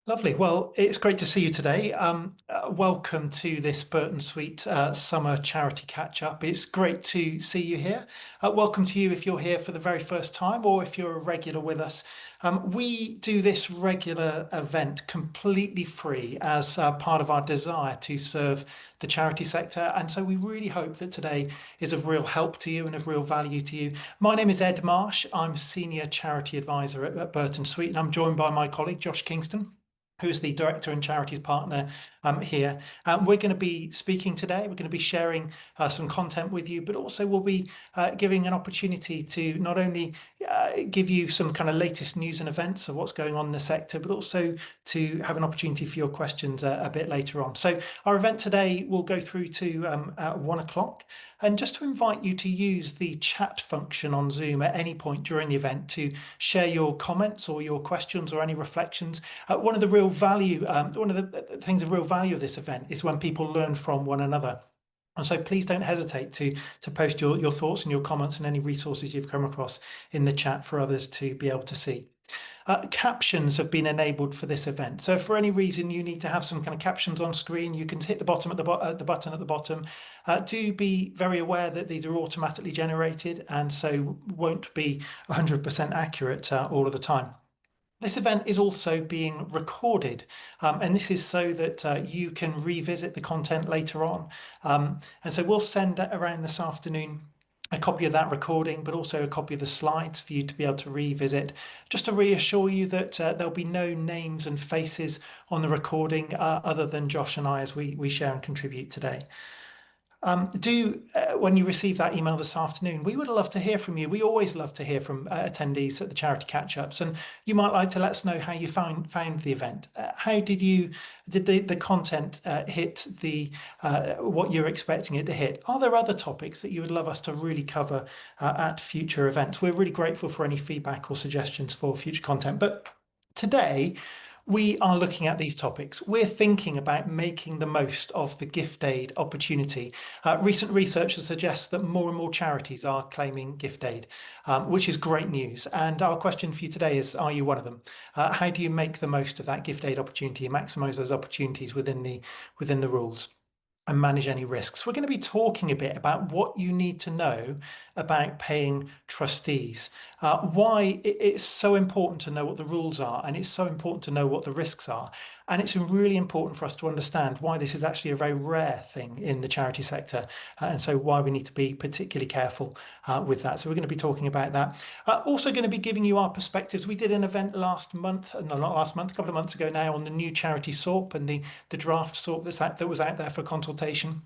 Lovely. Well, it's great to see you today. Welcome to this Burton Suite summer charity catch up. It's great to see you here. Welcome to you if you're here for the very first time or if you're a regular with us. We do this regular event completely free as part of our desire to serve the charity sector. And so we really hope that today is of real help to you and of real value to you. My name is Ed Marsh. I'm Senior Charity Advisor at Burton Suite, and I'm joined by my colleague, Josh Kingston, who's the director and charities partner here. We're going to be speaking today. We're going to be sharing some content with you, but also we'll be giving an opportunity to not only give you some kind of latest news and events of what's going on in the sector, but also to have an opportunity for your questions a bit later on. So our event today will go through to at 1 o'clock. And just to invite you to use the chat function on Zoom at any point during the event to share your comments or your questions or any reflections. One of the real value, one of the things of real value of this event is when people learn from one another. And so please don't hesitate to post your thoughts and your comments and any resources you've come across in the chat for others to be able to see. Captions have been enabled for this event. So if for any reason you need to have some kind of captions on screen, you can hit the bottom at the button at the bottom. Do be very aware that these are automatically generated and so won't be 100% accurate all of the time. This event is also being recorded, and this is so that you can revisit the content later on. And so we'll send around this afternoon a copy of that recording, but also a copy of the slides for you to be able to revisit, just to reassure you that there'll be no names and faces on the recording other than Josh and I as we share and contribute today. When you receive that email this afternoon, we would love to hear from you. We always love to hear from attendees at the charity catch-ups, and you might like to let us know how you found the event. How did the content hit the what you're expecting it to hit? Are there other topics that you would love us to really cover at future events? We're really grateful for any feedback or suggestions for future content. But today, we are looking at these topics. We're thinking about making the most of the gift aid opportunity. Recent research suggests that more and more charities are claiming gift aid, which is great news. And our question for you today is, are you one of them? How do you make the most of that gift aid opportunity and maximize those opportunities within the rules and manage any risks? We're going to be talking a bit about what you need to know about paying trustees, why it's so important to know what the rules are, and it's so important to know what the risks are. And it's really important for us to understand why this is actually a very rare thing in the charity sector, and so why we need to be particularly careful with that. So we're going to be talking about that. Also going to be giving you our perspectives. We did an event last month, no, not last month, a couple of months ago now, on the new charity SORP and the draft SORP that was out there for consultation.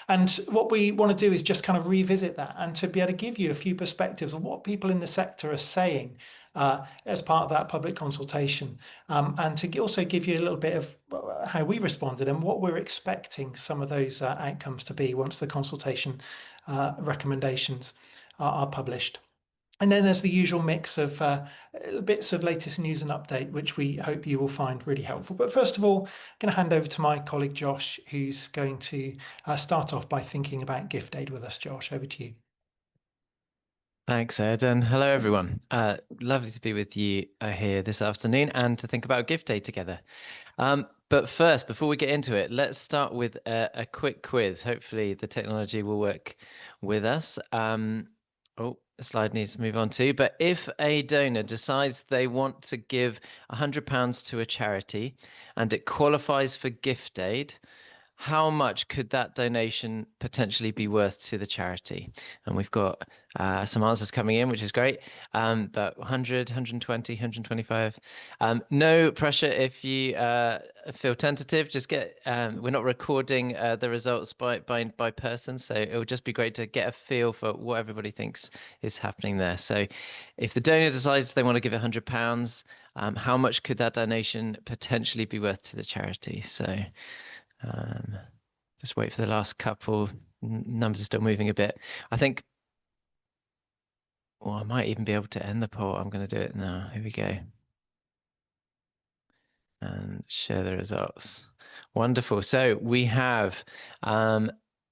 And what we want to do is just kind of revisit that and to be able to give you a few perspectives of what people in the sector are saying as part of that public consultation, and to also give you a little bit of how we responded and what we're expecting some of those outcomes to be once the consultation recommendations are published. And then there's the usual mix of bits of latest news and update, which we hope you will find really helpful. But first of all, I'm going to hand over to my colleague Josh, who's going to start off by thinking about gift aid with us. Josh, over to you. Thanks, Ed, and hello, everyone. Lovely to be with you here this afternoon and to think about gift aid together. But first, before we get into it, let's start with a quick quiz. Hopefully the technology will work with us. Oh, the slide needs to move on too. But if a donor decides they want to give £100 to a charity and it qualifies for gift aid, how much could that donation potentially be worth to the charity? And we've got some answers coming in, which is great. But 100, 120, 125. No pressure if you feel tentative. Just get. We're not recording the results by person, so it will just be great to get a feel for what everybody thinks is happening there. So, if the donor decides they want to give £100, how much could that donation potentially be worth to the charity? So. Just wait for the last couple. Numbers are still moving a bit. I think, well, I might even be able to end the poll. I'm going to do it now. Here we go. And share the results. Wonderful. So we have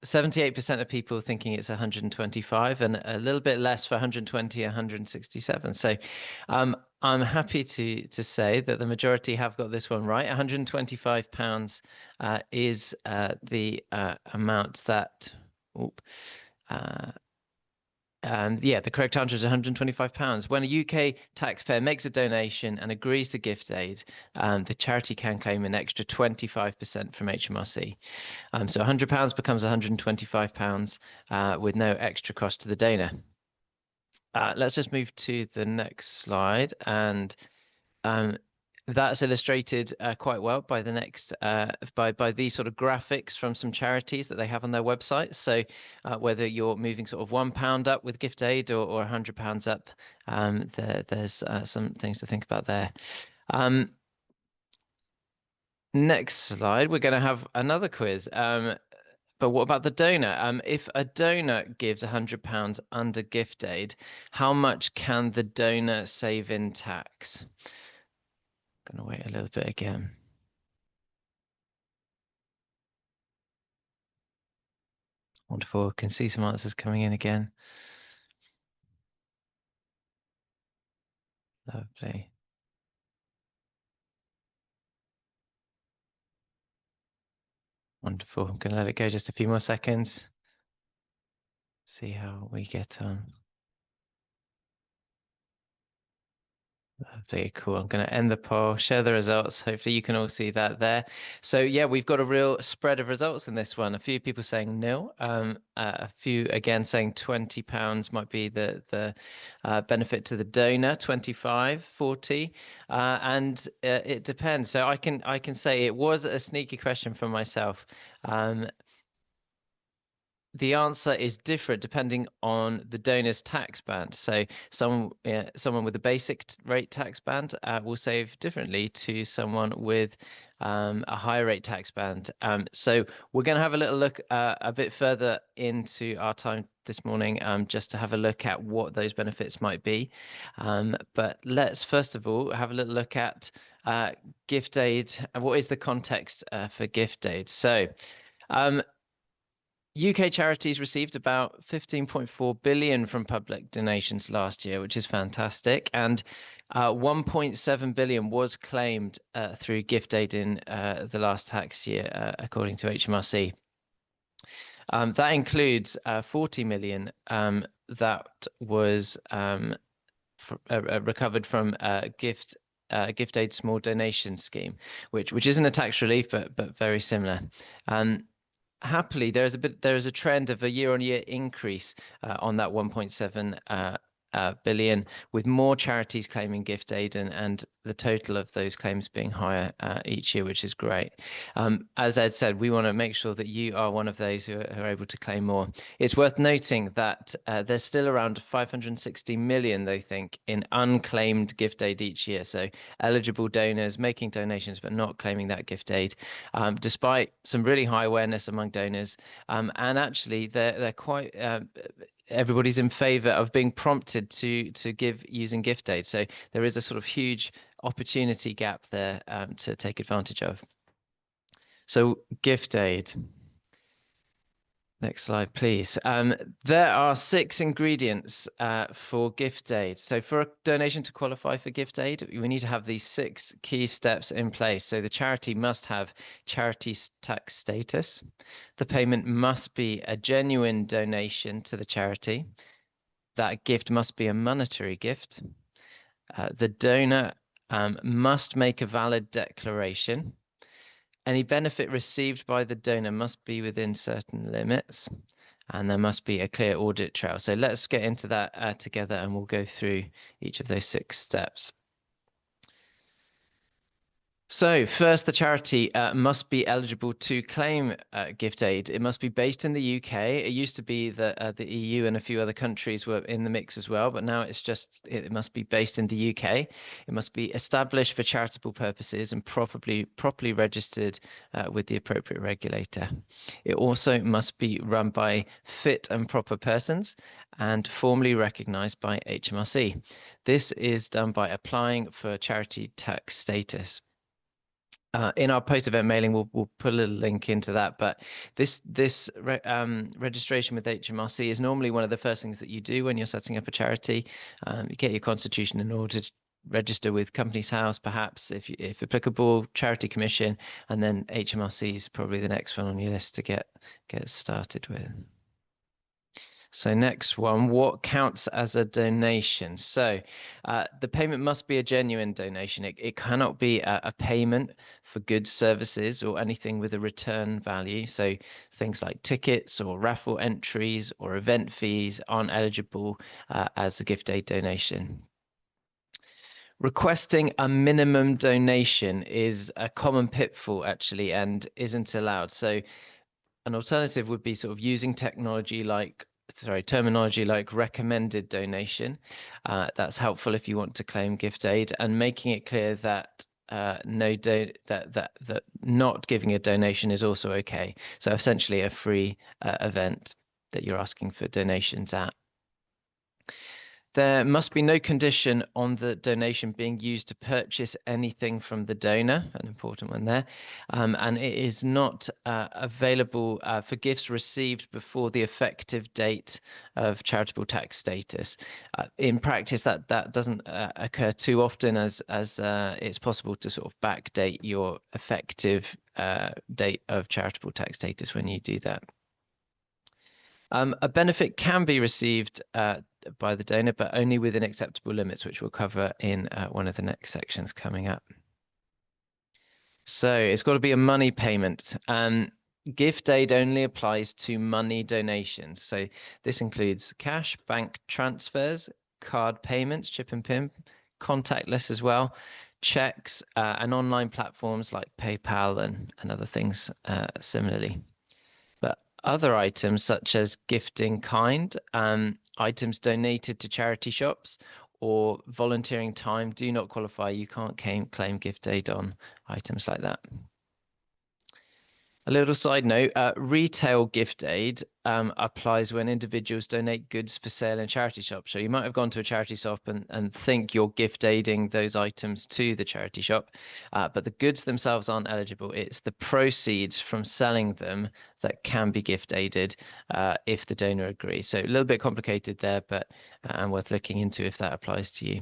78% of people thinking it's 125, and a little bit less for 120, 167. So I'm happy to say that the majority have got this one right. £125 is the amount that. Yeah, the correct answer is £125. When a UK taxpayer makes a donation and agrees to gift aid, the charity can claim an extra 25% from HMRC. So £100 becomes £125 with no extra cost to the donor. Let's just move to the next slide, and that's illustrated quite well by the next by these sort of graphics from some charities that they have on their website. So whether you're moving sort of £1 up with gift aid or £100 up, there's some things to think about there. Next slide, we're going to have another quiz. But what about the donor? If a donor gives £100 under gift aid, how much can the donor save in tax? I'm going to wait a little bit again. Wonderful. Can see some answers coming in again. Lovely. Wonderful. I'm going to let it go just a few more seconds. See how we get on. Lovely, cool. I'm going to end the poll, share the results. Hopefully you can all see that there. So yeah, we've got a real spread of results in this one. A few people saying nil, a few again saying £20 might be the benefit to the donor, 25, 40, and it depends. So I can say it was a sneaky question from myself. The answer is different depending on the donor's tax band. So someone with a basic rate tax band will save differently to someone with a higher rate tax band. So we're going to have a little look a bit further into our time this morning just to have a look at what those benefits might be. But let's first of all have a little look at gift aid and what is the context for gift aid. So UK charities received about 15.4 billion from public donations last year, which is fantastic, and 1.7 billion was claimed through gift aid in the last tax year, according to HMRC. That includes 40 million that was recovered from gift aid small donation scheme, which isn't a tax relief, but very similar. Happily, there is a trend of a year-on-year increase on that 1.7 billion, with more charities claiming gift aid and the total of those claims being higher each year, which is great. As Ed said, we want to make sure that you are one of those who are able to claim more. It's worth noting that there's still around 560 million, they think, in unclaimed gift aid each year. So eligible donors making donations but not claiming that gift aid, despite some really high awareness among donors. And actually, they're quite everybody's in favor of being prompted to give using gift aid. So there is a sort of huge opportunity gap there to take advantage of. So gift aid. Next slide, please. There are 6 ingredients for gift aid. So for a donation to qualify for gift aid, we need to have these 6 key steps in place. So the charity must have charity tax status. The payment must be a genuine donation to the charity. That gift must be a monetary gift. The donor must make a valid declaration. Any benefit received by the donor must be within certain limits, and there must be a clear audit trail. So let's get into that together, and we'll go through each of those 6 steps. So first, the charity must be eligible to claim gift aid. It must be based in the UK. It used to be that the EU and a few other countries were in the mix as well, but now it must be based in the UK. It must be established for charitable purposes and properly registered with the appropriate regulator. It also must be run by fit and proper persons and formally recognised by HMRC. This is done by applying for charity tax status. In our post-event mailing, we'll put a little link into that. But this registration with HMRC is normally one of the first things that you do when you're setting up a charity. You get your constitution in order to register with Companies House, perhaps if applicable, Charity Commission, and then HMRC is probably the next one on your list to get started with. So next one, what counts as a donation? So the payment must be a genuine donation. It cannot be a payment for goods, services, or anything with a return value. So things like tickets or raffle entries or event fees aren't eligible as a gift aid donation. Requesting a minimum donation is a common pitfall, actually, and isn't allowed. So an alternative would be sort of using terminology like recommended donation. That's helpful if you want to claim gift aid, and making it clear that that not giving a donation is also okay. So essentially a free event that you're asking for donations at. There must be no condition on the donation being used to purchase anything from the donor, an important one there, and it is not available for gifts received before the effective date of charitable tax status. In practice, that doesn't occur too often, as it's possible to sort of backdate your effective date of charitable tax status when you do that. A benefit can be received by the donor, but only within acceptable limits, which we'll cover in one of the next sections coming up. So it's got to be a money payment. Gift aid only applies to money donations. So this includes cash, bank transfers, card payments, chip and PIN, contactless as well, checks, and online platforms like PayPal and other things similarly. Other items such as gifting kind, items donated to charity shops, or volunteering time do not qualify. You can't claim gift aid on items like that. A little side note, retail gift aid applies when individuals donate goods for sale in charity shops. So you might have gone to a charity shop and think you're gift aiding those items to the charity shop, but the goods themselves aren't eligible. It's the proceeds from selling them that can be gift aided if the donor agrees. So a little bit complicated there, but and worth looking into if that applies to you.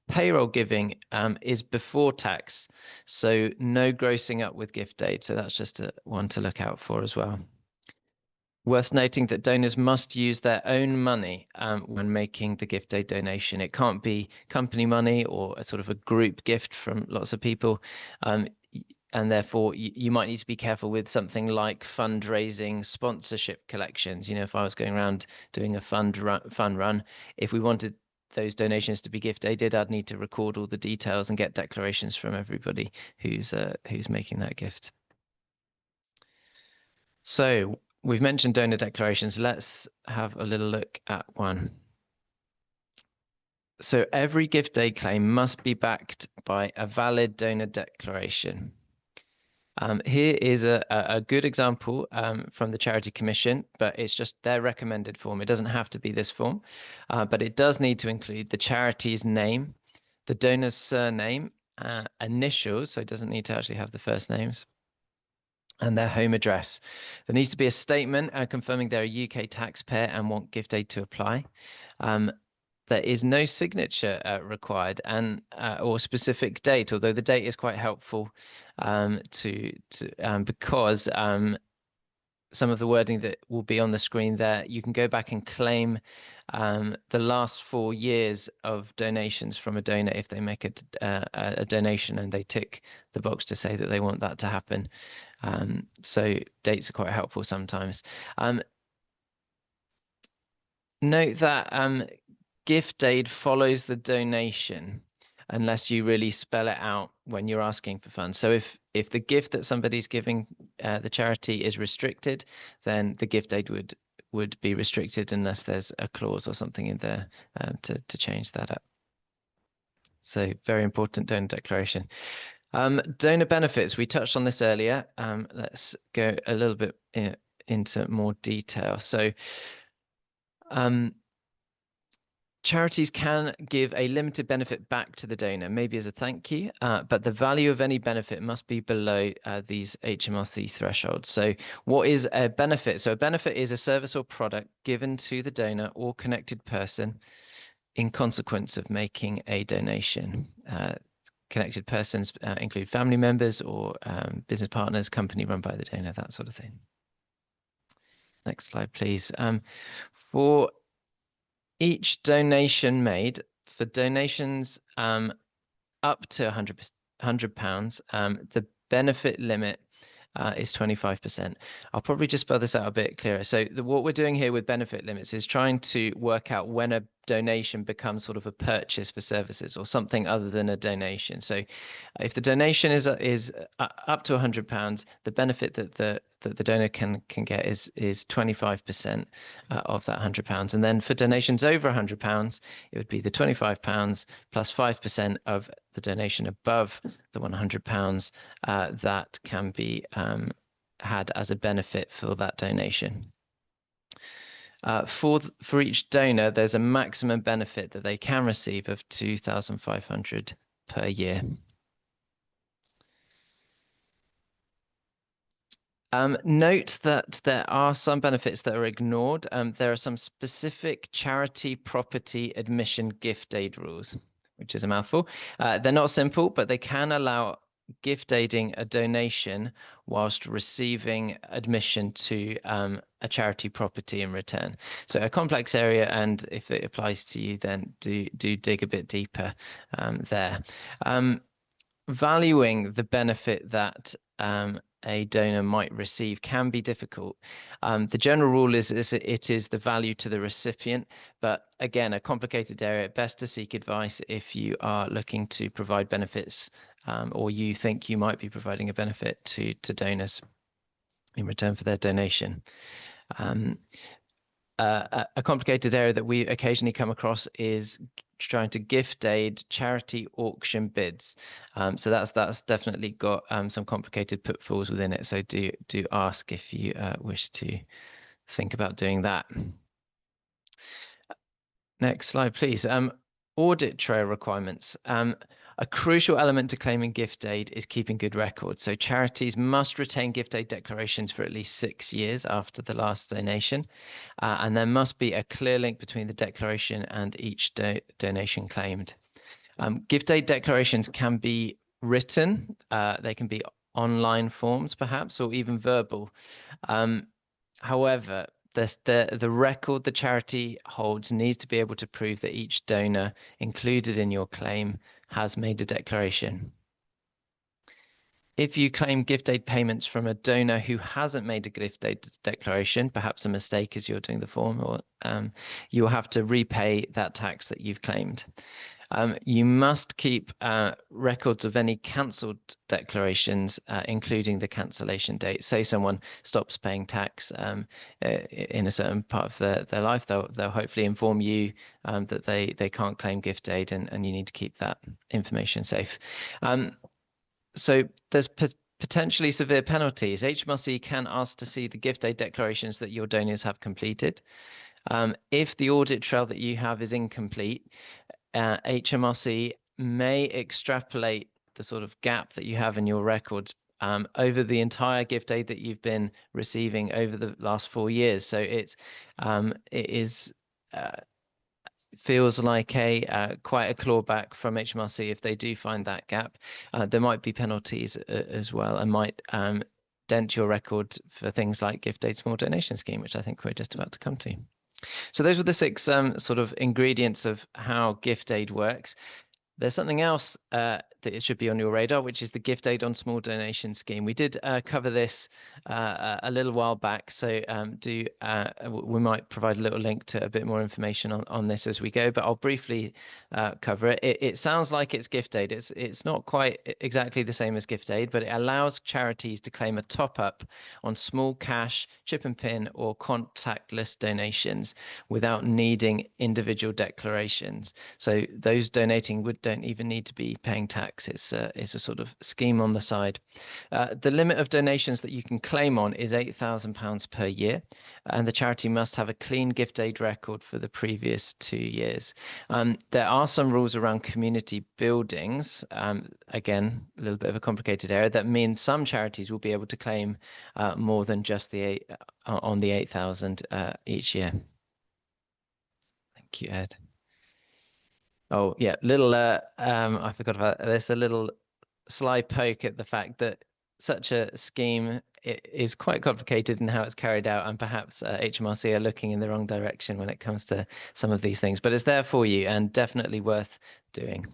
Payroll giving is before tax, so no grossing up with gift aid. So that's just one to look out for as well. Worth noting that donors must use their own money when making the gift aid donation. It can't be company money or a sort of a group gift from lots of people. And therefore, you might need to be careful with something like fundraising sponsorship collections. You know, if I was going around doing a fun run, if we wanted those donations to be gift aided, I'd need to record all the details and get declarations from everybody who's making that gift. So we've mentioned donor declarations. Let's have a little look at one. So every gift aid claim must be backed by a valid donor declaration. Here is a good example from the Charity Commission, but it's just their recommended form. It doesn't have to be this form, but it does need to include the charity's name, the donor's surname, initials, so it doesn't need to actually have the first names, and their home address. There needs to be a statement confirming they're a UK taxpayer and want gift aid to apply. There is no signature required and or specific date, although the date is quite helpful because some of the wording that will be on the screen there, you can go back and claim the last 4 years of donations from a donor if they make a donation and they tick the box to say that they want that to happen. So dates are quite helpful sometimes. Note that gift aid follows the donation unless you really spell it out when you're asking for funds. So if the gift that somebody's giving the charity is restricted, then the gift aid would be restricted unless there's a clause or something in there to change that up. So very important donor declaration. Donor benefits, we touched on this earlier. Let's go a little bit into more detail. So Charities can give a limited benefit back to the donor, maybe as a thank you, but the value of any benefit must be below these HMRC thresholds. So what is a benefit? So a benefit is a service or product given to the donor or connected person in consequence of making a donation. Connected persons include family members or business partners, company run by the donor, that sort of thing. Next slide, please. For each donation made, for donations up to £100, the benefit limit is 25%. I'll probably just spell this out a bit clearer. So what we're doing here with benefit limits is trying to work out when a donation becomes sort of a purchase for services or something other than a donation. So if the donation is up to £100, the benefit that the donor can get is 25% of that £100. And then for donations over £100, it would be the £25 plus 5% of the donation above the £100 that can be had as a benefit for that donation. For each donor, there's a maximum benefit that they can receive of £2,500 per year. Note that there are some benefits that are ignored. There are some specific charity property admission gift aid rules, which is a mouthful. They're not simple, but they can allow gift aiding a donation whilst receiving admission to a charity property in return. So a complex area, and if it applies to you, then do dig a bit deeper there. Valuing the benefit that a donor might receive can be difficult. The general rule is it is the value to the recipient, but again, a complicated area. Best to seek advice if you are looking to provide benefits or you think you might be providing a benefit to donors in return for their donation. A complicated area that we occasionally come across is trying to gift aid charity auction bids. So that's definitely got some complicated pitfalls within it. So do ask if you wish to think about doing that. Next slide, please. Audit trail requirements. A crucial element to claiming gift aid is keeping good records. So charities must retain gift aid declarations for at least 6 years after the last donation. And there must be a clear link between the declaration and each donation claimed. Gift aid declarations can be written. They can be online forms, perhaps, or even verbal. However, the record the charity holds needs to be able to prove that each donor included in your claim has made a declaration. If you claim gift aid payments from a donor who hasn't made a gift aid declaration, perhaps a mistake as you're doing the form, or you'll have to repay that tax that you've claimed. You must keep records of any cancelled declarations, including the cancellation date. Say someone stops paying tax in a certain part of their life, they'll hopefully inform you that they can't claim gift aid, and you need to keep that information safe. So there's potentially severe penalties. HMRC can ask to see the gift aid declarations that your donors have completed. If the audit trail that you have is incomplete, HMRC may extrapolate the sort of gap that you have in your records over the entire gift aid that you've been receiving over the last 4 years. So it feels like quite a clawback from HMRC if they do find that gap. There might be penalties as well, and might dent your record for things like gift aid small donation scheme, which I think we're just about to come to. So those were the 6 sort of ingredients of how gift aid works. There's something else that it should be on your radar, which is the gift aid on small donation scheme. We did cover this a little while back, so we might provide a little link to a bit more information on this as we go, but I'll briefly cover it. It sounds like it's gift aid. It's not quite exactly the same as gift aid, but it allows charities to claim a top up on small cash, chip and pin, or contactless donations without needing individual declarations. So those donating would don't even need to be paying tax. It's a sort of scheme on the side. The limit of donations that you can claim on is £8,000 per year, and the charity must have a clean gift aid record for the previous 2 years. There are some rules around community buildings. Again, a little bit of a complicated area. That means some charities will be able to claim more than just the on the 8,000 each year. Thank you, Ed. Oh yeah, I forgot about this. A little sly poke at the fact that such a scheme is quite complicated in how it's carried out, and perhaps HMRC are looking in the wrong direction when it comes to some of these things. But it's there for you and definitely worth doing.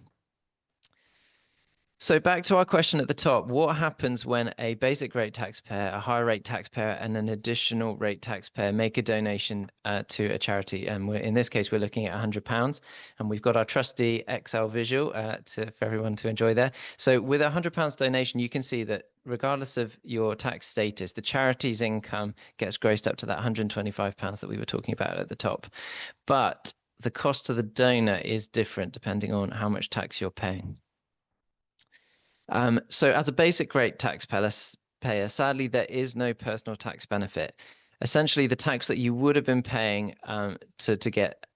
So back to our question at the top, what happens when a basic rate taxpayer, a higher rate taxpayer, and an additional rate taxpayer make a donation to a charity? And in this case, we're looking at £100, and we've got our trusty Excel visual for everyone to enjoy there. So with a £100 donation, you can see that regardless of your tax status, the charity's income gets grossed up to that £125 that we were talking about at the top. But the cost to the donor is different depending on how much tax you're paying. So as a basic rate taxpayer, sadly, there is no personal tax benefit. Essentially, the tax that you would have been paying to get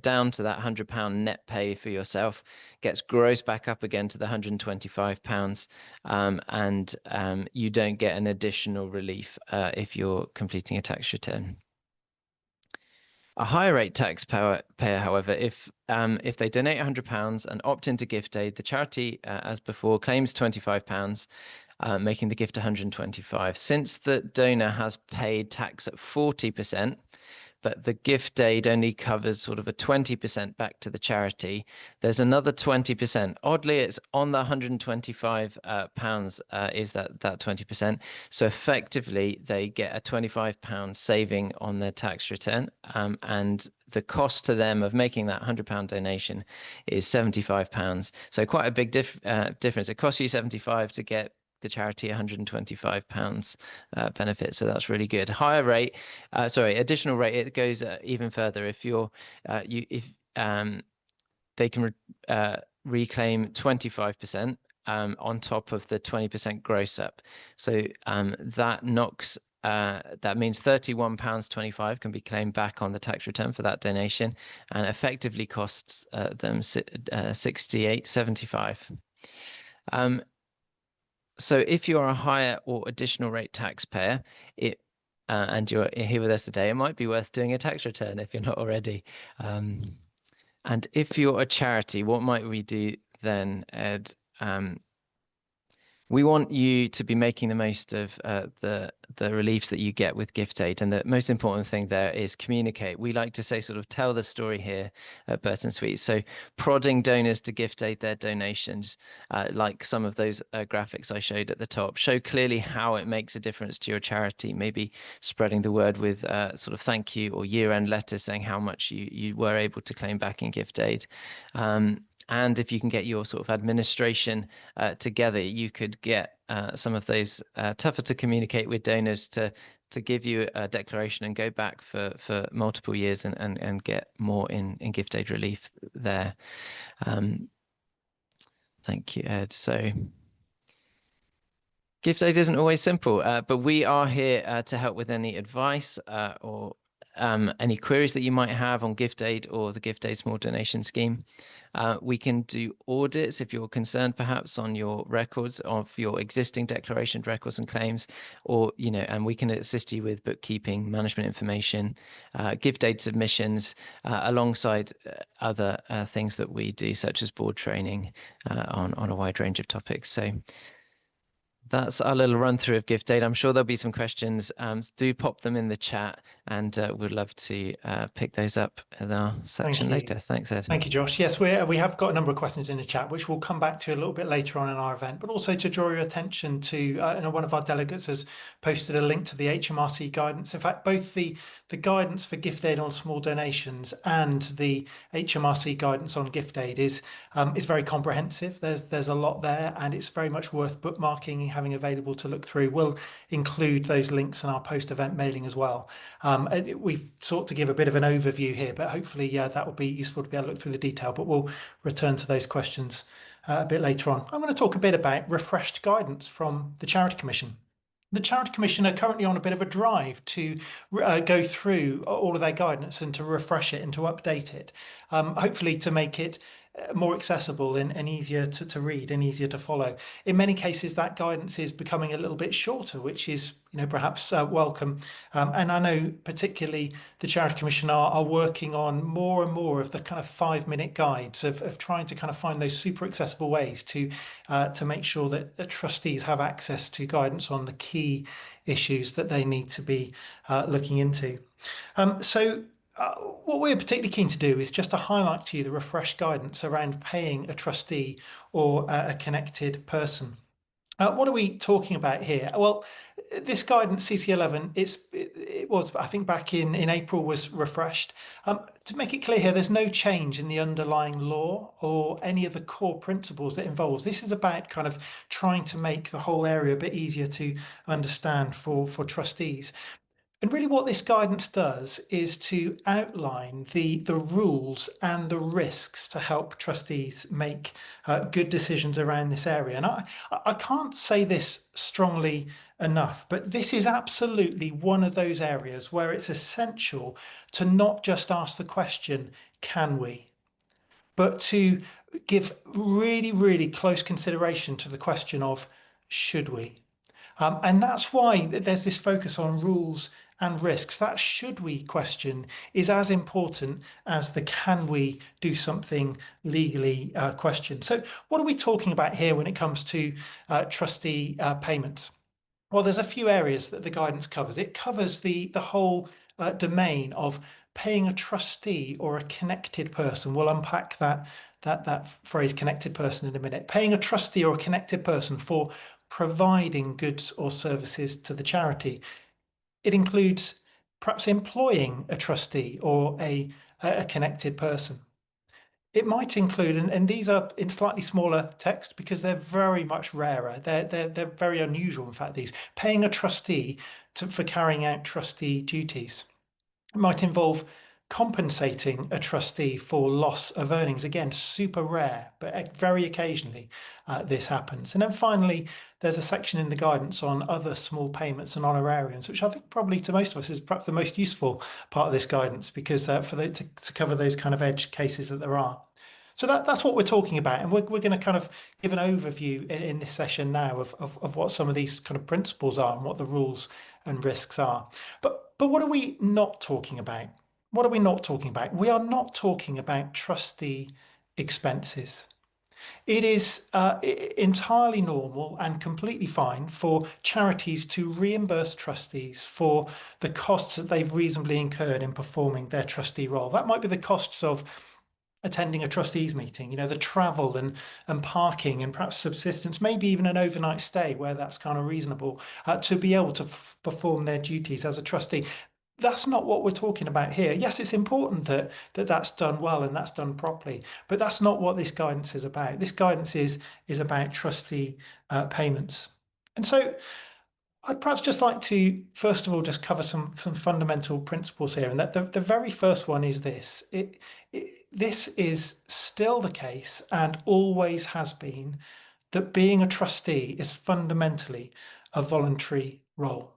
down to that £100 net pay for yourself gets grossed back up again to the £125, and you don't get an additional relief if you're completing a tax return. A higher rate taxpayer, however, if they donate £100 and opt into gift aid, the charity, as before, claims £25, making the gift £125. Since the donor has paid tax at 40%, but the gift aid only covers sort of a 20% back to the charity, there's another 20%. Oddly, it's on the £125 is that 20%. So effectively, they get a £25 saving on their tax return, and the cost to them of making that £100 donation is £75. So quite a big difference. It costs you £75 to get the charity £125 benefit, so that's really good. Higher rate, additional rate, it goes even further. If you're they can reclaim 25% on top of the 20% gross up. So that knocks that means £31.25 can be claimed back on the tax return for that donation, and effectively costs them £68.75. So if you're a higher or additional rate taxpayer, and you're here with us today, it might be worth doing a tax return if you're not already. And if you're a charity, what might we do then, Ed? We want you to be making the most of the reliefs that you get with gift aid, and the most important thing there is communicate. We like to say, sort of tell the story here at Burton Sweet. So prodding donors to gift aid their donations, like some of those graphics I showed at the top, show clearly how it makes a difference to your charity. Maybe spreading the word with sort of thank you or year-end letters saying how much you were able to claim back in gift aid. And if you can get your sort of administration together, you could get some of those tougher to communicate with donors to give you a declaration and go back for multiple years and get more in gift aid relief there. Thank you, Ed. So gift aid isn't always simple, but we are here to help with any advice or any queries that you might have on gift aid or the gift aid small donation scheme. We can do audits if you're concerned perhaps on your records of your existing declaration records and claims, or and we can assist you with bookkeeping, management information, gift aid submissions, alongside other things that we do, such as board training on a wide range of topics. So that's our little run through of gift aid. I'm sure there'll be some questions. Do pop them in the chat, and we'd love to pick those up in our section later. Thanks, Ed. Thank you, Josh. Yes, we have got a number of questions in the chat, which we'll come back to a little bit later on in our event, but also to draw your attention to, one of our delegates has posted a link to the HMRC guidance. In fact, both the guidance for gift aid on small donations and the HMRC guidance on gift aid is very comprehensive. There's a lot there, and it's very much worth bookmarking and having available to look through. We'll include those links in our post-event mailing as well. We've sought to give a bit of an overview here, but hopefully that will be useful to be able to look through the detail, but we'll return to those questions a bit later on. I'm going to talk a bit about refreshed guidance from the Charity Commission. The Charity Commission are currently on a bit of a drive to go through all of their guidance and to refresh it and to update it, hopefully to make it more accessible and easier to read and easier to follow. In many cases, that guidance is becoming a little bit shorter, which is perhaps welcome. And I know particularly the Charity Commission are working on more and more of the kind of 5-minute guides of trying to kind of find those super accessible ways to make sure that the trustees have access to guidance on the key issues that they need to be looking into. What we're particularly keen to do is just to highlight to you the refreshed guidance around paying a trustee or a connected person. What are we talking about here? Well, this guidance, CC11, it was, I think, back in April, was refreshed. To make it clear here, there's no change in the underlying law or any of the core principles it involves. This is about kind of trying to make the whole area a bit easier to understand for trustees. And really what this guidance does is to outline the rules and the risks to help trustees make good decisions around this area. And I can't say this strongly enough, but this is absolutely one of those areas where it's essential to not just ask the question, can we? But to give really, really close consideration to the question of, should we? And that's why there's this focus on rules and risks. That should we question is as important as the can we do something legally question. So what are we talking about here when it comes to trustee payments? Well, there's a few areas that the guidance covers. It covers the whole domain of paying a trustee or a connected person. We'll unpack that phrase connected person in a minute. Paying a trustee or a connected person for providing goods or services to the charity. It includes perhaps employing a trustee or a connected person. It might include, and these are in slightly smaller text because they're very much rarer. They're very unusual, in fact, these. Paying a trustee for carrying out trustee duties. It might involve compensating a trustee for loss of earnings. Again, super rare, but very occasionally this happens. And then finally, there's a section in the guidance on other small payments and honorariums, which I think probably to most of us is perhaps the most useful part of this guidance because to cover those kind of edge cases that there are. So that's what we're talking about. And we're going to kind of give an overview in this session now of what some of these kind of principles are and what the rules and risks are. But what are we not talking about? What are we not talking about? We are not talking about trustee expenses. It is entirely normal and completely fine for charities to reimburse trustees for the costs that they've reasonably incurred in performing their trustee role. That might be the costs of attending a trustees meeting, the travel and parking and perhaps subsistence, maybe even an overnight stay where that's kind of reasonable to be able to perform their duties as a trustee. That's not what we're talking about here. Yes, it's important that that's done well and that's done properly, but that's not what this guidance is about. This guidance is about trustee payments. And so I'd perhaps just like to, first of all, just cover some fundamental principles here. And that the very first one is this. This is still the case and always has been that being a trustee is fundamentally a voluntary role.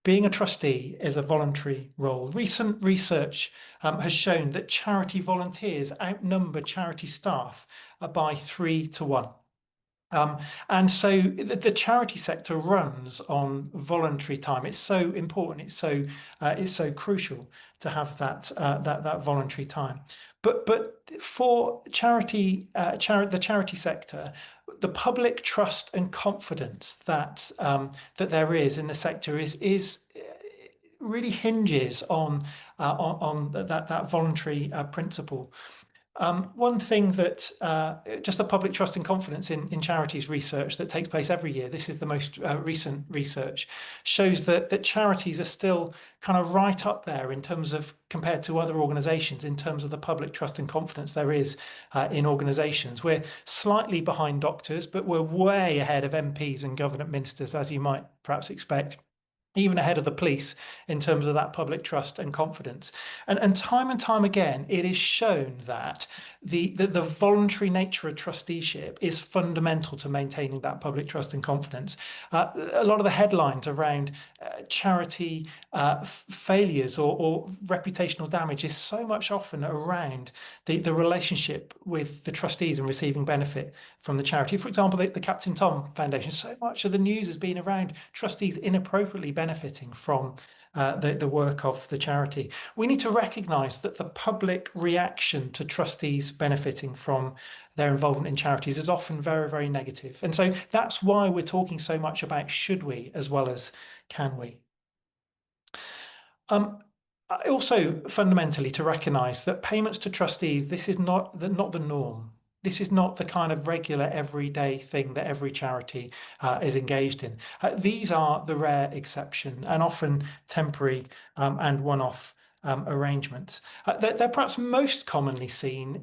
Being a trustee is a voluntary role. Recent research has shown that charity volunteers outnumber charity staff by 3 to 1. And so the charity sector runs on voluntary time. It's so important. It's so crucial to have that voluntary time. But for the charity sector, the public trust and confidence that there is in the sector is really hinges on that voluntary principle. One thing that just the public trust and confidence in charities research that takes place every year, this is the most recent research, shows that charities are still kind of right up there in terms of, compared to other organizations, in terms of the public trust and confidence there is in organizations. We're slightly behind doctors, but we're way ahead of MPs and government ministers, as you might perhaps expect. even ahead of the police in terms of that public trust and confidence. And time again, it is shown that the voluntary nature of trusteeship is fundamental to maintaining that public trust and confidence. A lot of the headlines around charity failures or reputational damage is so much often around the relationship with the trustees and receiving benefit from the charity. For example, the Captain Tom Foundation, so much of the news has been around trustees inappropriately benefiting from the work of the charity. We need to recognise that the public reaction to trustees benefiting from their involvement in charities is often very, very negative. And so that's why we're talking so much about should we as well as can we. Um, Also, fundamentally, to recognise that payments to trustees, this is not the norm. This is not the kind of regular, everyday thing that every charity is engaged in. These are the rare exception and often temporary and one-off arrangements. They're perhaps most commonly seen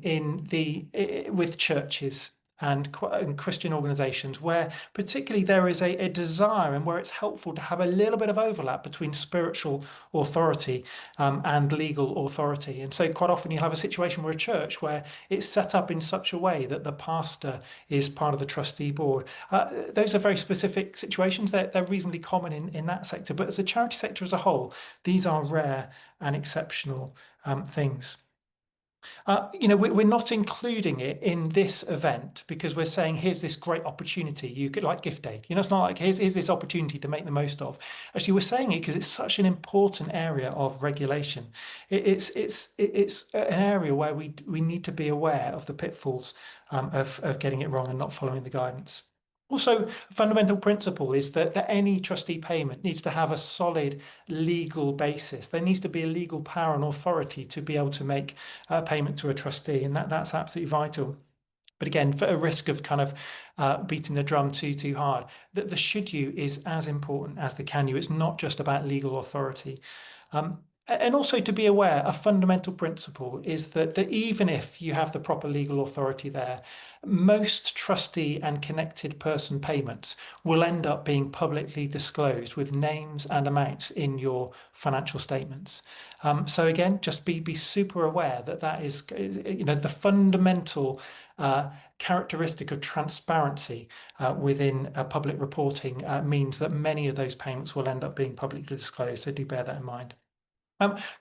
with churches and Christian organizations where particularly there is a desire and where it's helpful to have a little bit of overlap between spiritual authority and legal authority. And so quite often you'll have a situation where a church where it's set up in such a way that the pastor is part of the trustee board. Those are very specific situations. They're reasonably common in that sector. But as a charity sector as a whole, these are rare and exceptional things. We're not including it in this event because we're saying here's this great opportunity. You could like gift aid. It's not like here's this opportunity to make the most of. Actually, we're saying it because it's such an important area of regulation. It's an area where we need to be aware of the pitfalls of getting it wrong and not following the guidance. Also, a fundamental principle is that any trustee payment needs to have a solid legal basis. There needs to be a legal power and authority to be able to make a payment to a trustee, and that's absolutely vital. But again, for a risk of kind of beating the drum too hard, that the should you is as important as the can you. It's not just about legal authority. And also to be aware, a fundamental principle is that even if you have the proper legal authority there, most trustee and connected person payments will end up being publicly disclosed with names and amounts in your financial statements. So again, just be super aware that is, the fundamental characteristic of transparency within public reporting means that many of those payments will end up being publicly disclosed. So do bear that in mind.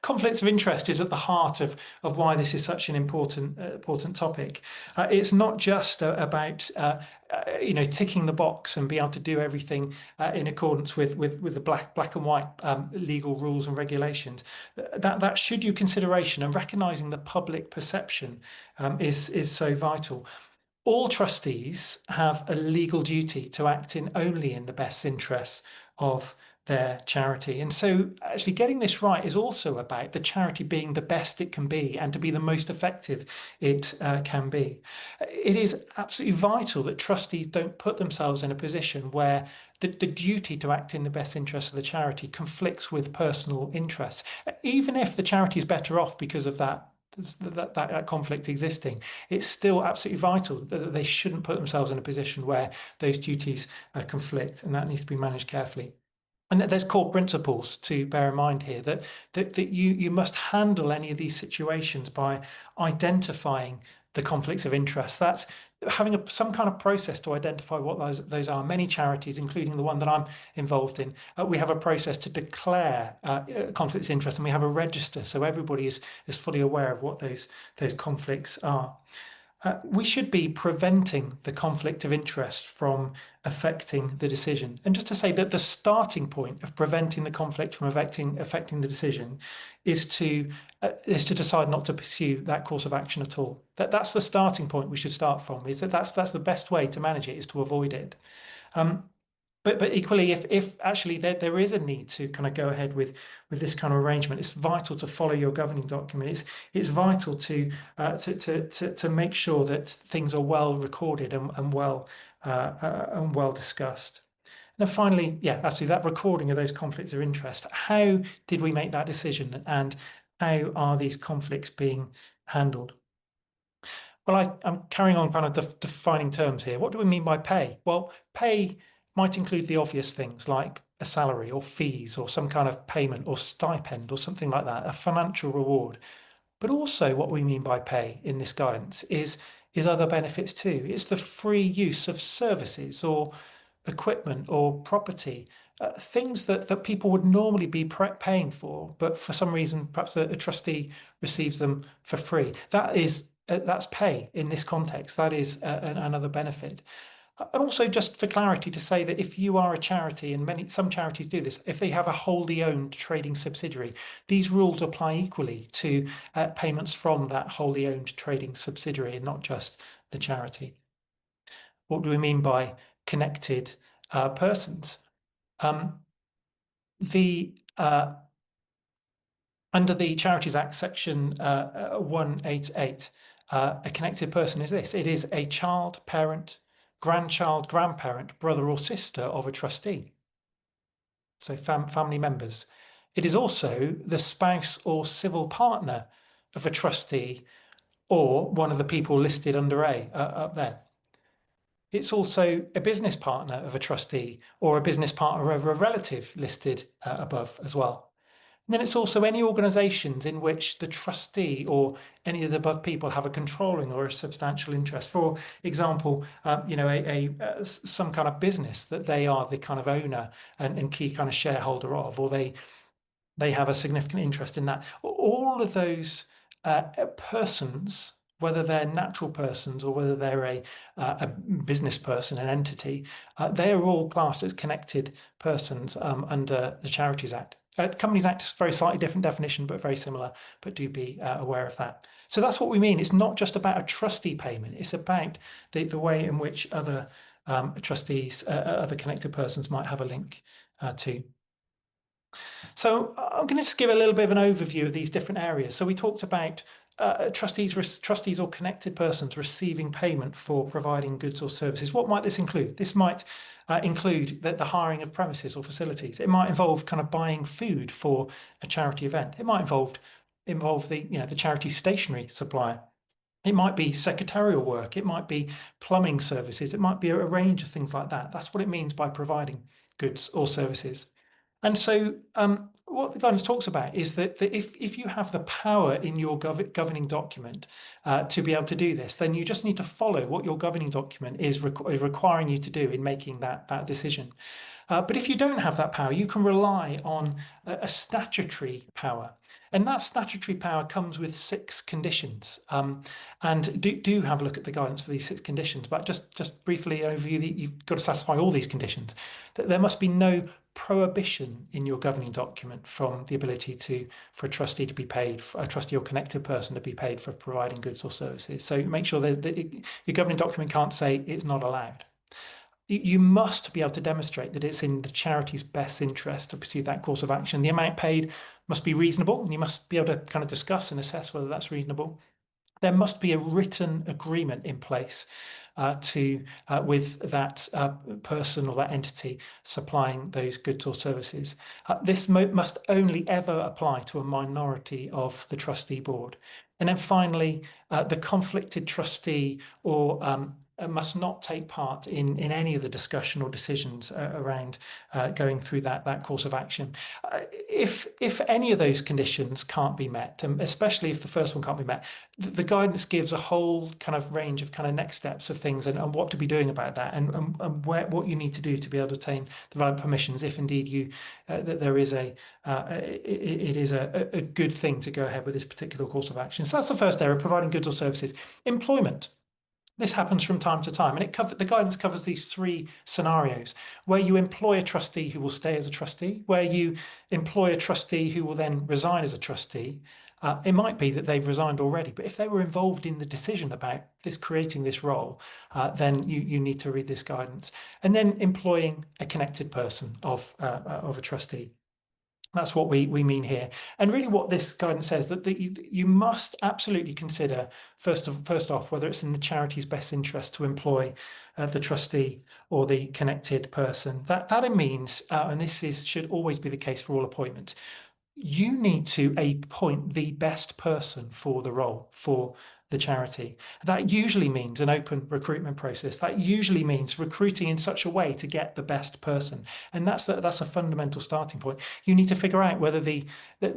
Conflicts of interest is at the heart of why this is such an important topic. It's not just about ticking the box and be able to do everything in accordance with the black and white legal rules and regulations. That should you consideration and recognizing the public perception is so vital. All trustees have a legal duty to act only in the best interests of their charity. And so actually getting this right is also about the charity being the best it can be and to be the most effective it can be. It is absolutely vital that trustees don't put themselves in a position where the duty to act in the best interest of the charity conflicts with personal interests, even if the charity is better off because of that conflict existing. It's still absolutely vital that they shouldn't put themselves in a position where those duties conflict, and that needs to be managed carefully. And there's core principles to bear in mind here that you must handle any of these situations by identifying the conflicts of interest. That's having some kind of process to identify what those are. Many charities, including the one that I'm involved in, we have a process to declare conflicts of interest, and we have a register so everybody is fully aware of what those conflicts are. We should be preventing the conflict of interest from affecting the decision. And just to say that the starting point of preventing the conflict from affecting the decision is to decide not to pursue that course of action at all. That's the starting point we should start from. Is that's the best way to manage it is to avoid it. But equally, if actually there is a need to kind of go ahead with this kind of arrangement, it's vital to follow your governing document. It's vital to make sure that things are well recorded and well discussed. And then finally, actually that recording of those conflicts of interest. How did we make that decision, and how are these conflicts being handled? Well, I'm carrying on kind of defining terms here. What do we mean by pay? Well, pay might include the obvious things like a salary or fees or some kind of payment or stipend or something like that, a financial reward. But also what we mean by pay in this guidance is other benefits too. It's the free use of services or equipment or property, things that people would normally be paying for, but for some reason, perhaps a trustee receives them for free. That's pay in this context. That is another benefit. And also, just for clarity, to say that if you are a charity, and some charities do this, if they have a wholly owned trading subsidiary, these rules apply equally to payments from that wholly owned trading subsidiary and not just the charity. What do we mean by connected persons? Um, the Under the Charities Act, section 188, a connected person is this. It is a child, parent, grandchild, grandparent, brother or sister of a trustee. So family members. It is also the spouse or civil partner of a trustee or one of the people listed under A up there. It's also a business partner of a trustee or a business partner of a relative listed above as well. And then it's also any organisations in which the trustee or any of the above people have a controlling or a substantial interest. For example, some kind of business that they are the kind of owner and key kind of shareholder of, or they have a significant interest in that. All of those persons, whether they're natural persons or whether they're a business person, an entity, they are all classed as connected persons under the Charities Act. Companies Act is a very slightly different definition, but very similar, but do be aware of that. So that's what we mean. It's not just about a trustee payment. It's about the way in which other trustees, other connected persons might have a link to. So I'm going to just give a little bit of an overview of these different areas. So we talked about trustees or connected persons receiving payment for providing goods or services. What might this include? This might include the hiring of premises or facilities. It might involve kind of buying food for a charity event. It might involve the charity stationery supplier. It might be secretarial work. It might be plumbing services. It might be a range of things like that. That's what it means by providing goods or services. And so what the guidance talks about is that if you have the power in your governing document to be able to do this, then you just need to follow what your governing document is requiring you to do in making that decision. But if you don't have that power, you can rely on a statutory power. And that statutory power comes with 6 conditions. And do have a look at the guidance for these 6 conditions. But just briefly overview that you've got to satisfy all these conditions. That there must be no prohibition in your governing document from the ability for a trustee to be paid, for a trustee or connected person to be paid for providing goods or services. So make sure that your governing document can't say it's not allowed. You must be able to demonstrate that it's in the charity's best interest to pursue that course of action. The amount paid must be reasonable, and you must be able to kind of discuss and assess whether that's reasonable. There must be a written agreement in place with that person or that entity supplying those goods or services. This must only ever apply to a minority of the trustee board. And then finally, the conflicted trustee or must not take part in any of the discussion or decisions around going through that course of action. If any of those conditions can't be met, and especially if the first one can't be met, the guidance gives a whole kind of range of kind of next steps of things and what to be doing about that and what you need to do to be able to obtain development permissions if indeed that there is it is a good thing to go ahead with this particular course of action. So that's the first area, providing goods or services. Employment. This happens from time to time, and the guidance covers these 3 scenarios where you employ a trustee who will stay as a trustee, where you employ a trustee who will then resign as a trustee. It might be that they've resigned already, but if they were involved in the decision about creating this role, then you need to read this guidance. And then employing a connected person of a trustee. That's what we mean here. And really what this guidance says that you must absolutely consider first off whether it's in the charity's best interest to employ the trustee or the connected person. That means, and should always be the case for all appointments, you need to appoint the best person for the role, for the charity. That usually means an open recruitment process. That usually means recruiting in such a way to get the best person. And that's a fundamental starting point. You need to figure out whether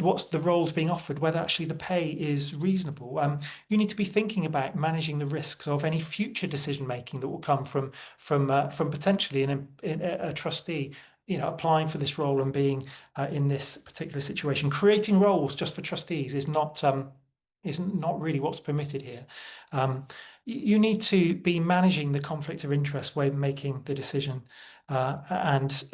what's the roles being offered, whether actually the pay is reasonable. You need to be thinking about managing the risks of any future decision making that will come from potentially a trustee, applying for this role and being in this particular situation. Creating roles just for trustees is not really what's permitted here. You need to be managing the conflict of interest when making the decision, and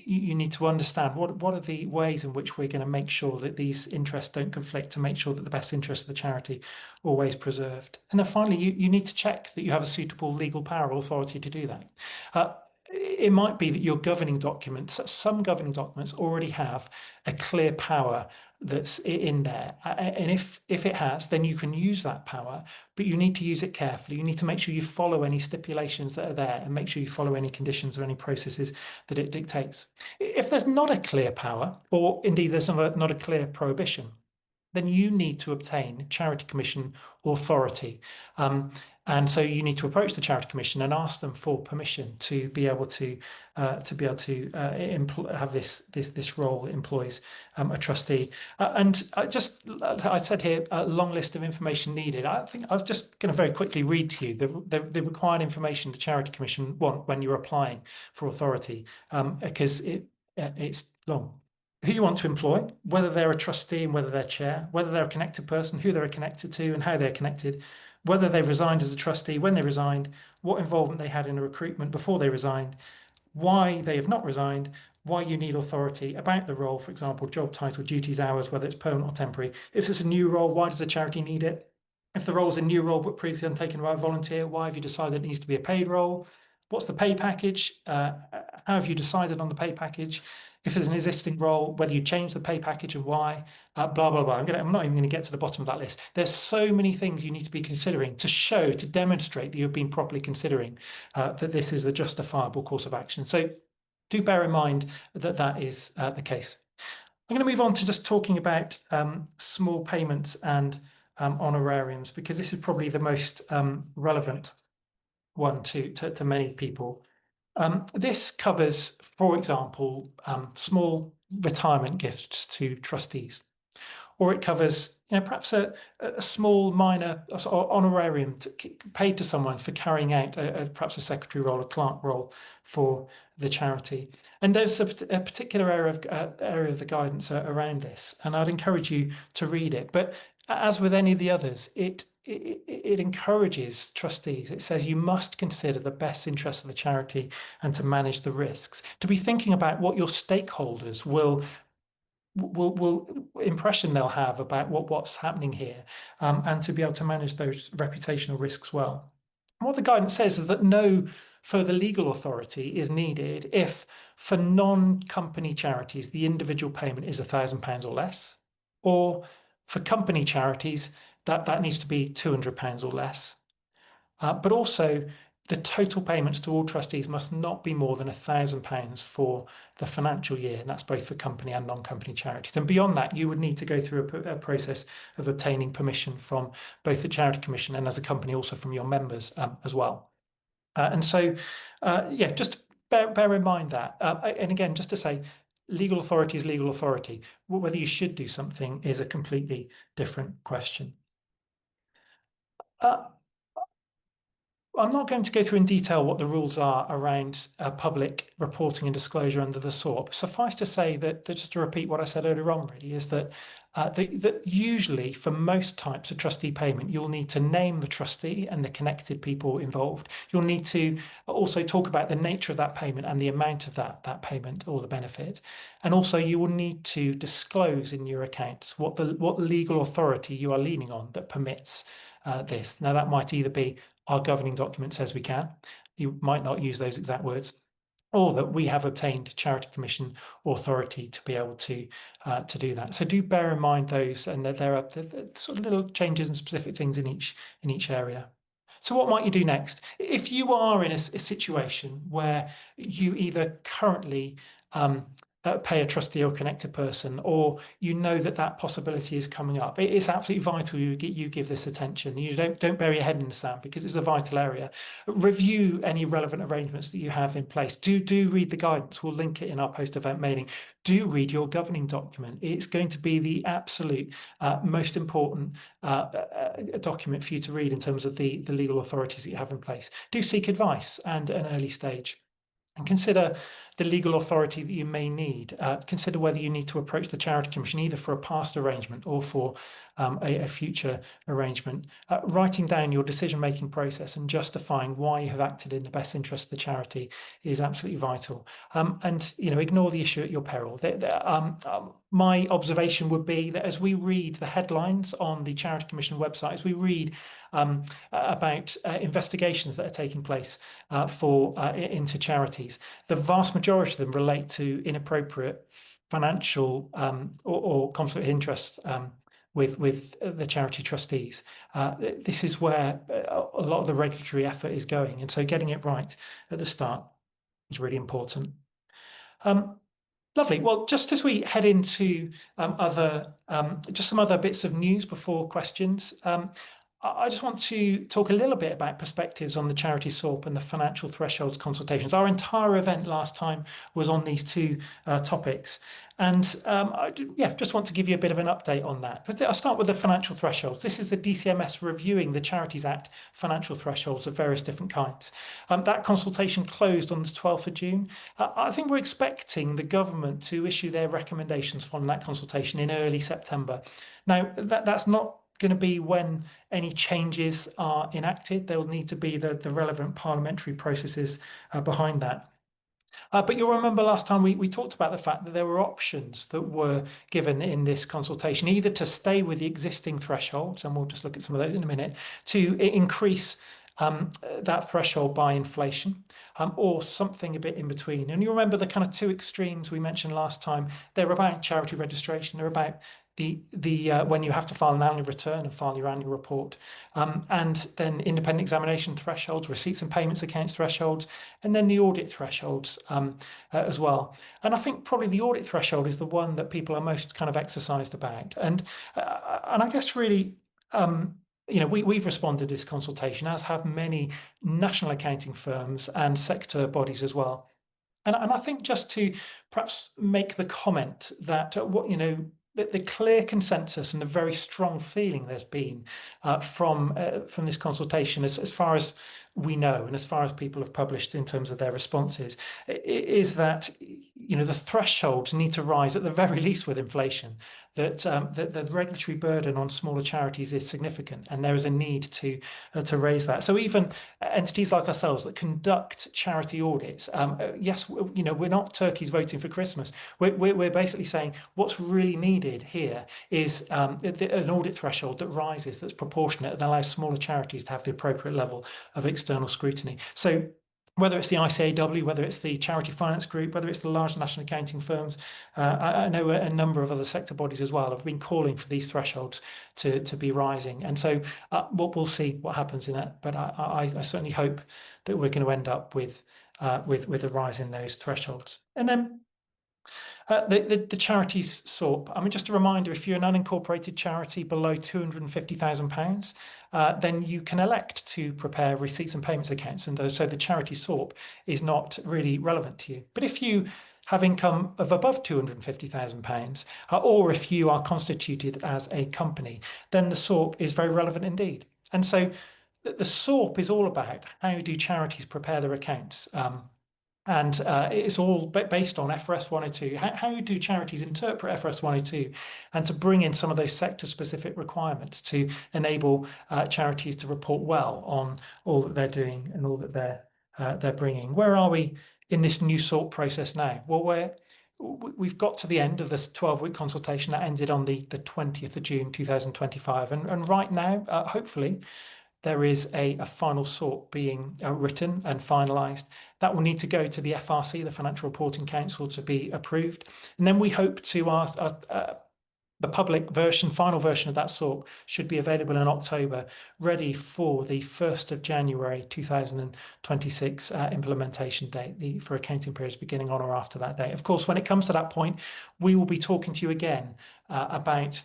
you need to understand what are the ways in which we're going to make sure that these interests don't conflict, to make sure that the best interests of the charity are always preserved. And then finally, you need to check that you have a suitable legal power or authority to do that. It might be that your governing documents, some governing documents already have a clear power that's in there. And if it has, then you can use that power, but you need to use it carefully. You need to make sure you follow any stipulations that are there and make sure you follow any conditions or any processes that it dictates. If there's not a clear power, or indeed there's not a clear prohibition, then you need to obtain Charity Commission authority. And so you need to approach the Charity Commission and ask them for permission to be able to have this role that employs a trustee. I said here a long list of information needed. I think I was just going to very quickly read to you the required information the Charity Commission want when you're applying for authority, because it's long. Who you want to employ, whether they're a trustee and whether they're chair, whether they're a connected person, who they're connected to and how they're connected, whether they've resigned as a trustee, when they resigned, what involvement they had in a recruitment before they resigned, why they have not resigned, why you need authority about the role, for example, job title, duties, hours, whether it's permanent or temporary. If it's a new role, why does the charity need it? If the role is a new role but previously undertaken by a volunteer, why have you decided it needs to be a paid role? What's the pay package? How have you decided on the pay package? If there's an existing role, whether you change the pay package and why, blah, blah, blah. I'm not even going to get to the bottom of that list. There's so many things you need to be considering to demonstrate that you've been properly considering that this is a justifiable course of action. So do bear in mind that that is the case. I'm going to move on to just talking about small payments and honorariums, because this is probably the most relevant one to many people. This covers, for example, small retirement gifts to trustees, or it covers, perhaps a small minor honorarium paid to someone for carrying out perhaps a secretary role, a clerk role for the charity. And there's a particular area of the guidance around this, and I'd encourage you to read it. But as with any of the others, it encourages trustees. It says you must consider the best interests of the charity and to manage the risks, to be thinking about what your stakeholders will impression they'll have about what's happening here, and to be able to manage those reputational risks well. And what the guidance says is that no further legal authority is needed if, for non-company charities, the individual payment is £1,000 or less, or for company charities, that needs to be £200 or less. But also, the total payments to all trustees must not be more than £1,000 for the financial year, and that's both for company and non-company charities. And beyond that, you would need to go through a process of obtaining permission from both the Charity Commission and, as a company, also from your members as well. Just bear in mind that. And again, just to say, legal authority is legal authority. Whether you should do something is a completely different question. I'm not going to go through in detail what the rules are around public reporting and disclosure under the SORP. Suffice to say that just to repeat what I said earlier on, really, is that usually for most types of trustee payment, you'll need to name the trustee and the connected people involved. You'll need to also talk about the nature of that payment and the amount of that payment or the benefit. And also you will need to disclose in your accounts what legal authority you are leaning on that permits this. Now, that might either be our governing document says we can. You might not use those exact words, or that we have obtained Charity Commission authority to be able to do that. So do bear in mind those, and that there are sort of little changes and specific things in each area. So what might you do next? If you are in a situation where you either currently pay a trustee or connected person, or you know that that possibility is coming up, it's absolutely vital you give this attention. You don't bury your head in the sand, because it's a vital area. Review any relevant arrangements that you have in place. Do read the guidance. We'll link it in our post-event mailing. Do read your governing document. It's going to be the absolute most important document for you to read in terms of the legal authorities that you have in place. Do seek advice and an early stage. And consider the legal authority that you may need. Consider whether you need to approach the Charity Commission either for a past arrangement or for a future arrangement. Writing down your decision-making process and justifying why you have acted in the best interest of the charity is absolutely vital. And ignore the issue at your peril. My observation would be that as we read the headlines on the Charity Commission website, as we read about investigations that are taking place into charities, the vast majority of them relate to inappropriate financial or conflict of interest with the charity trustees. This is where a lot of the regulatory effort is going, and so getting it right at the start is really important. Lovely. Well, just as we head into just some other bits of news before questions, I just want to talk a little bit about perspectives on the charity SORP and the financial thresholds consultations. Our entire event last time was on these two topics. And just want to give you a bit of an update on that. But I'll start with the financial thresholds. This is the DCMS reviewing the Charities Act financial thresholds of various different kinds. That consultation closed on the 12th of June. I think we're expecting the government to issue their recommendations from that consultation in early September. Now, that's not going to be when any changes are enacted. There'll need to be the relevant parliamentary processes behind that. But you'll remember last time we talked about the fact that there were options that were given in this consultation, either to stay with the existing thresholds, and we'll just look at some of those in a minute, to increase that threshold by inflation, or something a bit in between. And you remember the kind of two extremes we mentioned last time. They're about charity registration. They're about when you have to file an annual return and file your annual report, and then independent examination thresholds, receipts and payments accounts thresholds, and then the audit thresholds as well. And I think probably the audit threshold is the one that people are most kind of exercised about. And I guess really, we've responded to this consultation, as have many national accounting firms and sector bodies as well. And I think just to perhaps make the comment that the clear consensus and the very strong feeling there's been from this consultation, as far as we know and as far as people have published in terms of their responses, is that the thresholds need to rise at the very least with inflation. That the regulatory burden on smaller charities is significant, and there is a need to raise that. So even entities like ourselves that conduct charity audits, yes, we're not turkeys voting for Christmas. We're basically saying what's really needed here is an audit threshold that rises, that's proportionate, and allows smaller charities to have the appropriate level of external scrutiny. So whether it's the ICAW, whether it's the Charity Finance Group, whether it's the large national accounting firms, I know a number of other sector bodies as well have been calling for these thresholds to be rising. And so we'll see what happens in that. But I certainly hope that we're going to end up with a rise in those thresholds. And then the charities SORP. I mean, just a reminder, if you're an unincorporated charity below £250,000, then you can elect to prepare receipts and payments accounts. And so the charity SORP is not really relevant to you. But if you have income of above £250,000, or if you are constituted as a company, then the SORP is very relevant indeed. And so the SORP is all about how do charities prepare their accounts. And it's all based on FRS 102. How do charities interpret FRS 102, and to bring in some of those sector-specific requirements to enable charities to report well on all that they're doing and all that they're bringing. Where are we in this new SORP process now? Well, we've got to the end of this 12-week consultation that ended on the 20th of June 2025, and right now, hopefully, there is a final SORP being written and finalised. That will need to go to the FRC, the Financial Reporting Council, to be approved. And then we hope to The public version, final version of that SORP should be available in October, ready for the 1st of January 2026 implementation date for accounting periods beginning on or after that date. Of course, when it comes to that point, we will be talking to you again about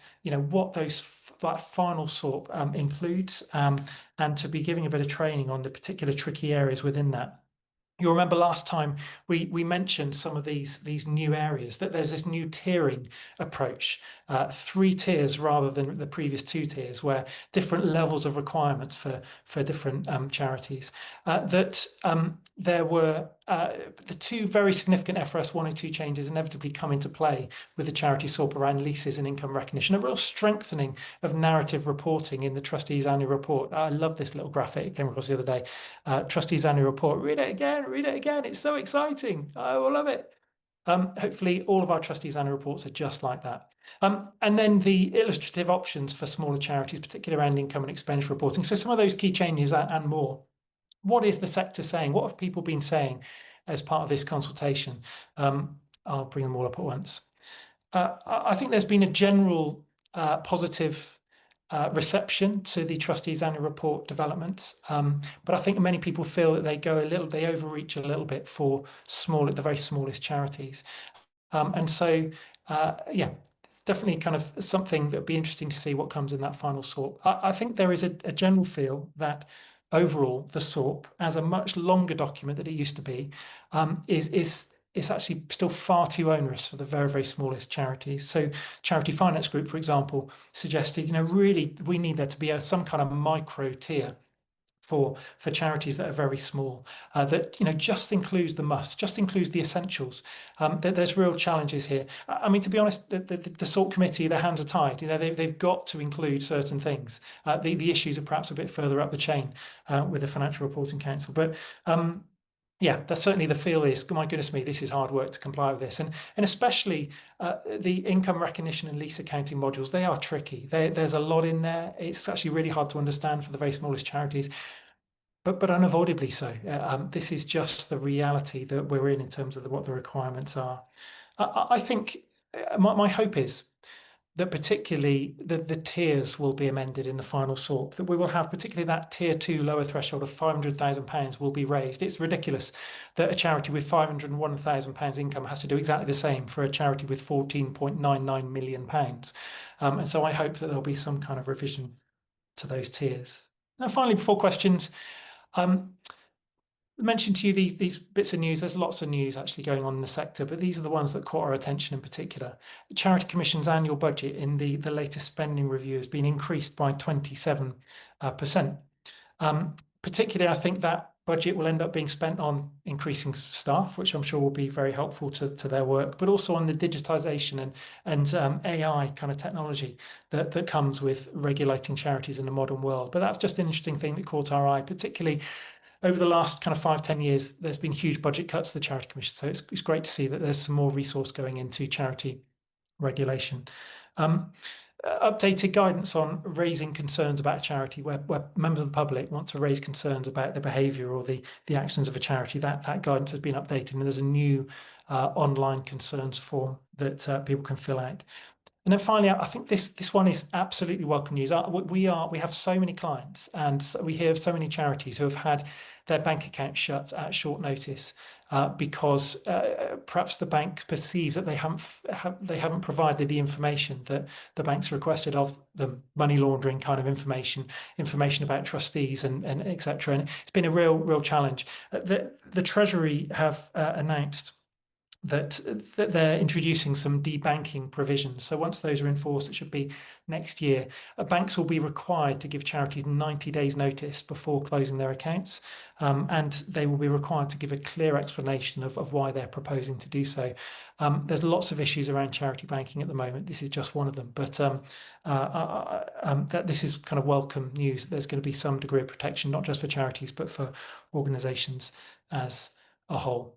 what that final SORP includes, and to be giving a bit of training on the particular tricky areas within that. You'll remember last time we mentioned some of these new areas, that there's this new tiering approach, 3 tiers rather than the previous 2 tiers, where different levels of requirements for different charities. There were the 2 very significant FRS 1 and 2 changes inevitably come into play with the charity SORP around leases and income recognition, a real strengthening of narrative reporting in the trustees annual report. I love this little graphic it came across the other day. Trustees annual report, read it again, it's so exciting, I will love it. Hopefully all of our trustees annual reports are just like that. And then the illustrative options for smaller charities, particularly around income and expenditure reporting. So some of those key changes and more. What is the sector saying? What have people been saying as part of this consultation? I'll bring them all up at once. I think there's been a general positive reception to the trustees annual report developments, but I think many people feel that they overreach a little bit for the very smallest charities, and so yeah, it's definitely kind of something that would be interesting to see what comes in that final SORP. I think there is a general feel that overall the SORP, as a much longer document than it used to be, is actually still far too onerous for the very, very smallest charities. So Charity Finance Group, for example, suggested, really we need there to be some kind of micro tier for charities that are very small, that just includes the must, just includes the essentials. There's real challenges here. I mean, to be honest, the SORP committee, their hands are tied. They've got to include certain things. The issues are perhaps a bit further up the chain with the Financial Reporting Council, but yeah, that's certainly the feel is, my goodness me, this is hard work to comply with this. And especially the income recognition and lease accounting modules, they are tricky. There's a lot in there. It's actually really hard to understand for the very smallest charities, but unavoidably so. This is just the reality that we're in terms of what the requirements are. I think my hope is that particularly the tiers will be amended in the final SORP, that we will have particularly that tier 2 lower threshold of £500,000 will be raised. It's ridiculous that a charity with £501,000 income has to do exactly the same for a charity with £14.99 million. And so I hope that there'll be some kind of revision to those tiers. Now, finally, before questions, mentioned to you these bits of news. There's lots of news actually going on in the sector, but these are the ones that caught our attention in particular. The Charity Commission's annual budget in the latest spending review has been increased by 27%. Particularly, I think that budget will end up being spent on increasing staff, which I'm sure will be very helpful to their work, but also on the digitisation and AI kind of technology that comes with regulating charities in the modern world. But that's just an interesting thing that caught our eye, particularly over the last kind of 5-10 years. There's been huge budget cuts to the Charity Commission, so it's great to see that there's some more resource going into charity regulation. Updated guidance on raising concerns about a charity, where members of the public want to raise concerns about the behaviour or the actions of a charity. That guidance has been updated, and there's a new online concerns form that people can fill out. And then finally, I think this one is absolutely welcome news. We have so many clients, and we hear of so many charities who have had their bank account shut at short notice because perhaps the bank perceives that they haven't provided the information that the bank's requested of them, money laundering kind of information about trustees and etc. And it's been a real challenge. The Treasury have announced that they're introducing some debanking provisions. So once those are enforced, it should be next year, banks will be required to give charities 90 days notice before closing their accounts, and they will be required to give a clear explanation of why they're proposing to do so. There's lots of issues around charity banking at the moment. This is just one of them, but that this is kind of welcome news. There's going to be some degree of protection, not just for charities, but for organisations as a whole.